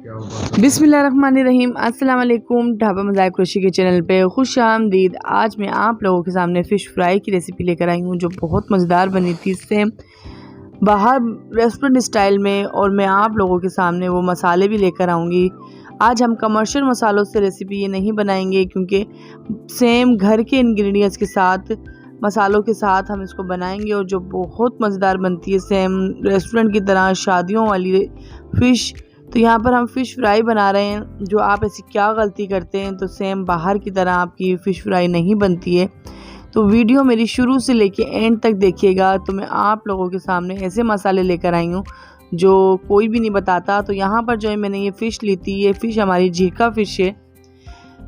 बिस्मिल्लाहिर्रहमानिर्रहीम। अस्सलाम वालेकुम। ढाबा मज़ाक क़ुरैशी के चैनल पे खुश आमदीद। आज मैं आप लोगों के सामने फ़िश फ्राई की रेसिपी लेकर आई हूँ जो बहुत मज़ेदार बनी थी, सेम बाहर रेस्टोरेंट स्टाइल में। और मैं आप लोगों के सामने वो मसाले भी लेकर आऊँगी। आज हम कमर्शियल मसालों से रेसिपी ये नहीं बनाएंगे, क्योंकि सेम घर के इंग्रेडिएंट्स के साथ, मसालों के साथ हम इसको बनाएंगे और जो बहुत मज़ेदार बनती है, सेम रेस्टोरेंट की तरह शादियों वाली फ़िश। तो यहाँ पर हम फ़िश फ्राई बना रहे हैं। जो आप ऐसी क्या गलती करते हैं तो सेम बाहर की तरह आपकी फ़िश फ्राई नहीं बनती है। तो वीडियो मेरी शुरू से लेके एंड तक देखिएगा। तो मैं आप लोगों के सामने ऐसे मसाले लेकर आई हूँ जो कोई भी नहीं बताता। तो यहाँ पर जो है मैंने ये फ़िश ली थी, ये फ़िश हमारी झीका फ़िश है।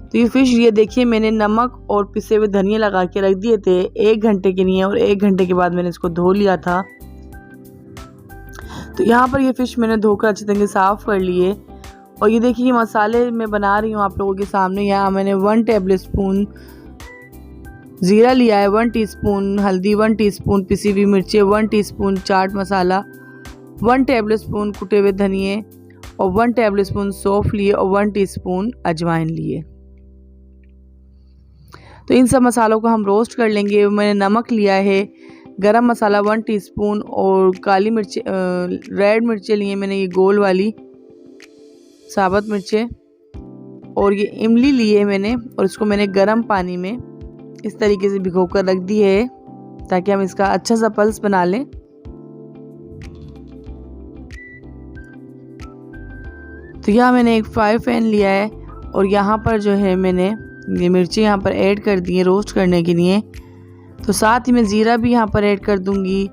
तो ये फ़िश ये देखिए, मैंने नमक और पिसे हुए धनिया लगा के रख दिए थे 1 घंटे के लिए, और 1 घंटे के बाद मैंने इसको धो लिया था। तो यहाँ पर ये फ़िश मैंने धोकर अच्छी तरह से साफ़ कर लिए। और ये देखिए, ये मसाले मैं बना रही हूँ आप लोगों के सामने। यहाँ मैंने 1 टेबल स्पून ज़ीरा लिया है, 1 टीस्पून हल्दी, 1 टीस्पून पिसी हुई मिर्ची, 1 teaspoon chaat masala, 1 table spoon कुटे हुए धनिए, और 1 टेबल स्पून सौंफ लिए, और 1 टीस्पून अजवाइन लिए। तो इन सब मसालों को हम रोस्ट कर लेंगे। मैंने नमक लिया है, गरम मसाला 1 टीस्पून, और काली मिर्च रेड मिर्चें लिए मैंने, ये गोल वाली साबुत मिर्चें, और ये इमली लिए मैंने, और इसको मैंने गरम पानी में इस तरीके से भिगो कर रख दी है ताकि हम इसका अच्छा सा पल्स बना लें। तो यहाँ मैंने एक फ्राई पैन लिया है, और यहाँ पर जो है मैंने ये मिर्ची यहाँ पर ऐड कर दी है रोस्ट करने के लिए। तो साथ ही मैं ज़ीरा भी यहाँ पर ऐड कर दूंगी,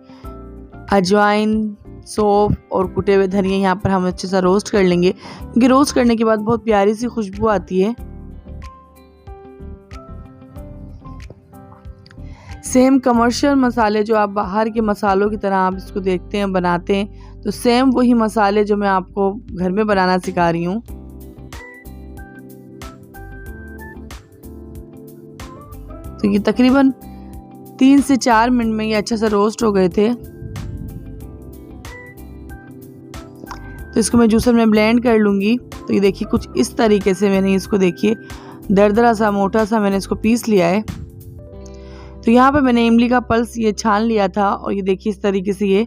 अजवाइन, सौंफ और कुटे हुए धनिया यहाँ पर हम अच्छे से रोस्ट कर लेंगे, क्योंकि रोस्ट करने के बाद बहुत प्यारी सी खुशबू आती है। सेम कमर्शियल मसाले जो आप बाहर के मसालों की तरह आप इसको देखते हैं बनाते हैं, तो सेम वही मसाले जो मैं आपको घर में बनाना सिखा रही हूँ। तो ये तकरीबन 3 से 4 मिनट में ये अच्छा सा रोस्ट हो गए थे। तो इसको मैं जूसर में ब्लेंड कर लूँगी। तो ये देखिए, कुछ इस तरीके से मैंने इसको देखिए दरदरा सा मोटा सा मैंने इसको पीस लिया है। तो यहाँ पर मैंने इमली का पल्स ये छान लिया था, और ये देखिए इस तरीके से ये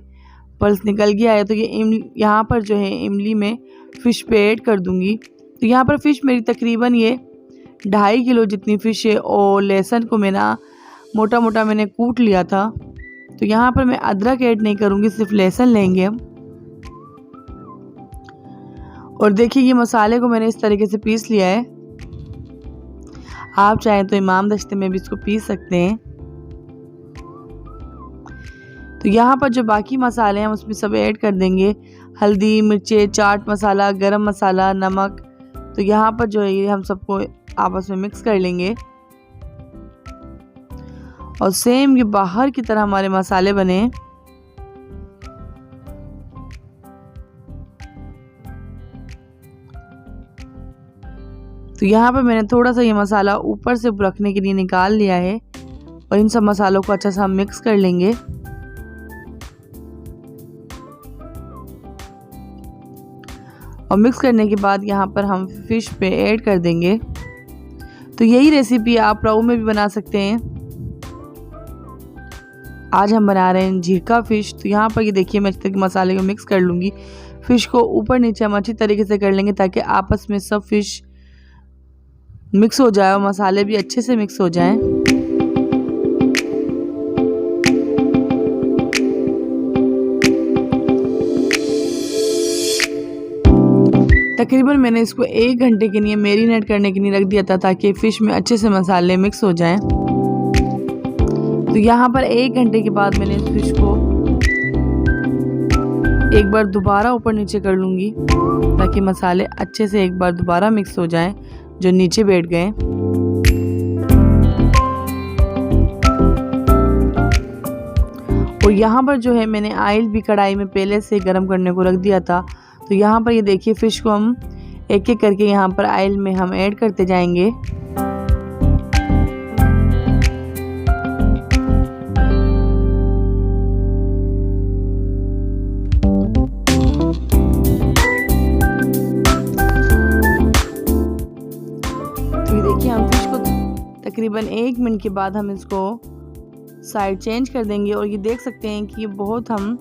पल्स निकल गया है। तो ये इमली यहाँ पर जो है इमली में फ़िश पे ऐड कर दूँगी। तो यहाँ पर फ़िश मेरी तकरीबन ये 2.5 किलो जितनी फ़िश है, और लहसुन को मैं ना मोटा मोटा मैंने कूट लिया था। तो यहाँ पर मैं अदरक ऐड नहीं करूँगी, सिर्फ लहसुन लेंगे हम। और देखिए, ये मसाले को मैंने इस तरीके से पीस लिया है। आप चाहें तो इमाम दस्ते में भी इसको पीस सकते हैं। तो यहाँ पर जो बाकी मसाले हैं उसमें सब ऐड कर देंगे, हल्दी, मिर्ची, चाट मसाला, गरम मसाला, नमक। तो यहाँ पर जो है ये हम सबको आपस में मिक्स कर लेंगे, और सेम ये बाहर की तरह हमारे मसाले बने। तो यहाँ पर मैंने थोड़ा सा ये मसाला ऊपर से रखने के लिए निकाल लिया है, और इन सब मसालों को अच्छा सा हम मिक्स कर लेंगे। और मिक्स करने के बाद यहाँ पर हम फ़िश पे ऐड कर देंगे। तो यही रेसिपी आप राऊ में भी बना सकते हैं। आज हम बना रहे हैं झीका फ़िश। तो यहाँ पर ये देखिए, मैं अच्छे तरीके मसाले को मिक्स कर लूँगी। फ़िश को ऊपर नीचे हम अच्छी तरीके से कर लेंगे ताकि आपस में सब फ़िश मिक्स हो जाए और मसाले भी अच्छे से मिक्स हो जाएं। तकरीबन मैंने इसको 1 घंटे के लिए मैरिनेट करने के लिए रख दिया था ताकि फ़िश में अच्छे से मसाले मिक्स हो जाएं। तो यहाँ पर 1 घंटे के बाद मैंने इस फ़िश को एक बार दोबारा ऊपर नीचे कर लूँगी ताकि मसाले अच्छे से एक बार दोबारा मिक्स हो जाएं जो नीचे बैठ गए। और यहाँ पर जो है मैंने ऑयल भी कढ़ाई में पहले से गर्म करने को रख दिया था। तो यहाँ पर ये देखिए, फ़िश को हम एक एक करके यहाँ पर ऑयल में हम ऐड करते जाएंगे। तकरीबन 1 मिनट के बाद हम इसको साइड चेंज कर देंगे। और ये देख सकते हैं कि ये बहुत हम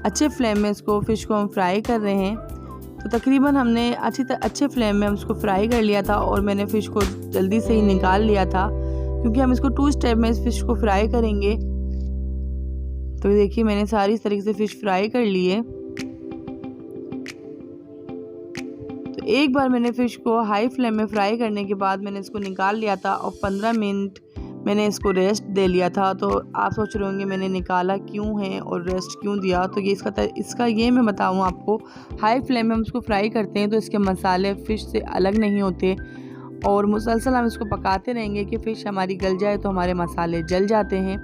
अच्छे फ्लेम में इसको फ़िश को हम फ्राई कर रहे हैं। तो तकरीबन हमने अच्छे फ्लेम में हम इसको फ्राई कर लिया था और मैंने फ़िश को जल्दी से ही निकाल लिया था, क्योंकि हम इसको 2 स्टेप में इस फ़िश को फ्राई करेंगे। तो देखिए मैंने सारी इस तरीके से फ़िश फ्राई कर ली है। तो एक बार मैंने फ़िश को हाई फ्लेम में फ्राई करने के बाद मैंने इसको निकाल लिया था और 15 मिनट मैंने इसको रेस्ट दे लिया था। तो आप सोच रहे होंगे मैंने निकाला क्यों है और रेस्ट क्यों दिया, तो ये इसका ये मैं बताऊँ आपको। हाई फ्लेम में हम इसको फ्राई करते हैं तो इसके मसाले फ़िश से अलग नहीं होते और मुसलसल हम इसको पकाते रहेंगे कि फ़िश हमारी गल जाए, तो हमारे मसाले जल जाते हैं।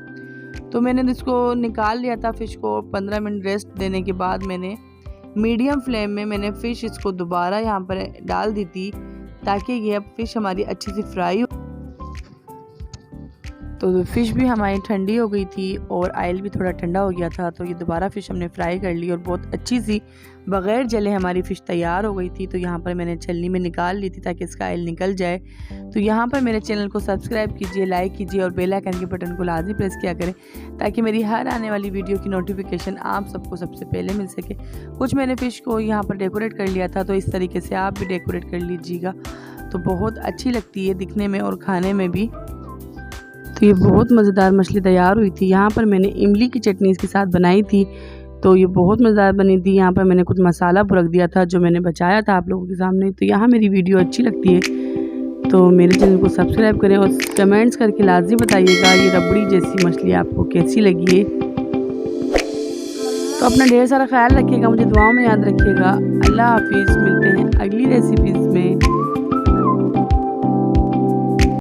तो मैंने इसको निकाल लिया था फ़िश को। 15 मिनट रेस्ट देने के बाद मैंने मीडियम फ्लेम में मैंने फ़िश इसको दोबारा यहाँ पर डाल दी थी, ताकि ये अब फ़िश हमारी अच्छी सी फ्राई हो। तो फ़िश भी हमारी ठंडी हो गई थी और ऑयल भी थोड़ा ठंडा हो गया था। तो ये दोबारा फ़िश हमने फ्राई कर ली और बहुत अच्छी सी बग़ैर जले हमारी फ़िश तैयार हो गई थी। तो यहाँ पर मैंने छलनी में निकाल ली थी ताकि इसका ऑयल निकल जाए। तो यहाँ पर मेरे चैनल को सब्सक्राइब कीजिए, लाइक कीजिए और बेल आइकन के बटन को लाजमी प्रेस किया करें, ताकि मेरी हर आने वाली वीडियो की नोटिफिकेशन आप सबको सबसे पहले मिल सके। कुछ मैंने फ़िश को यहाँ पर डेकोरेट कर लिया था, तो इस तरीके से आप भी डेकोरेट कर लीजिएगा, तो बहुत अच्छी लगती है दिखने में और खाने में भी। तो ये बहुत मज़ेदार मछली तैयार हुई थी। यहाँ पर मैंने इमली की चटनी इसके साथ बनाई थी, तो ये बहुत मज़ेदार बनी थी। यहाँ पर मैंने कुछ मसाला रख दिया था जो मैंने बचाया था आप लोगों के सामने। तो यहाँ मेरी वीडियो अच्छी लगती है तो मेरे चैनल को सब्सक्राइब करें और कमेंट्स करके लाजमी बताइएगा ये रबड़ी जैसी मछली आपको कैसी लगी है। तो अपना ढेर सारा ख्याल रखिएगा, मुझे दुआओं में याद रखिएगा। अल्लाह हाफिज़, मिलते हैं अगली रेसिपीज़ में।